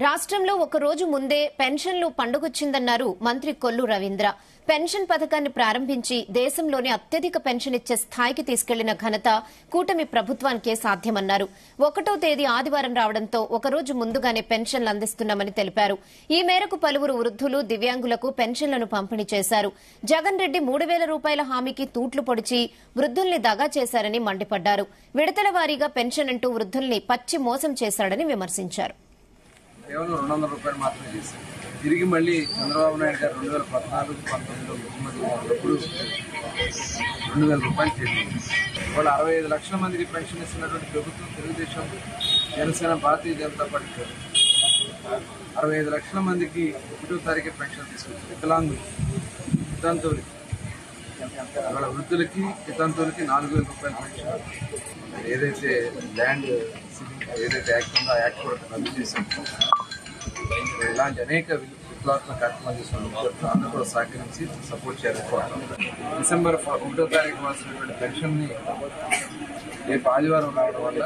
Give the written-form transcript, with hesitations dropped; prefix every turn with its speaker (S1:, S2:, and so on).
S1: రాష్ట్రంలో ఒక రోజు ముందే పెన్షన్లు పండుగొచ్చిందన్నారు మంత్రి కొల్లు రవీంద్ర. పెన్షన్ పథకాన్ని ప్రారంభించి దేశంలోనే అత్యధిక పెన్షన్ ఇచ్చే స్థాయికి తీసుకెళ్లిన ఘనత కూటమి ప్రభుత్వానికే సాధ్యమన్నారు. 1వ తేదీ ఆదివారం రావడంతో ఒకరోజు ముందుగానే పెన్షన్లు అందిస్తున్నామని తెలిపారు. ఈ మేరకు పలువురు వృద్ధులు, దివ్యాంగులకు పెన్షన్లను పంపిణీ చేశారు. జగన్ రెడ్డి 3,000 రూపాయల హామీకి తూట్లు పొడిచి వృద్ధుల్ని దగా చేశారని మండిపడ్డారు. విడతల వారీగా పెన్షన్ అంటూ వృద్ధుల్ని పచ్చి మోసం చేశాడని విమర్శించారు.
S2: కేవలం 200 రూపాయలు మాత్రమే చేశారు. తిరిగి మళ్ళీ చంద్రబాబు నాయుడు గారు 2014-19లో ముఖ్యమంత్రి ఉన్నప్పుడు 2,000 రూపాయలు చేసింది. ఇవాళ 65 లక్షల మందికి పెన్షన్ ఇస్తున్నటువంటి ప్రభుత్వం తెలుగుదేశం, జనసేన, భారతీయ జనతా పార్టీ 65 లక్షల మందికి 1వ తారీఖు పెన్షన్ తీసుకొచ్చారు. వికలాంగులు, వితంతువులకి, వాళ్ళ వృద్ధులకి, వితంతువులకి 4,000 రూపాయలు పెన్షన్. ఏదైతే ల్యాండ్ ఏదైతే యాక్ట్ ఉందో ఆ యాక్ట్ కూడా రద్దు చేశాం. ఇలాంటి అనేక విప్లవాత్మక కార్యక్రమాలు చేసిన అందరూ కూడా సహకరించి సపోర్ట్ చేయాలనుకోవాలి. డిసెంబర్ 1వ తారీఖు వాల్సినటువంటి పెన్షన్ని రేపు ఆదివారం రావడం వల్ల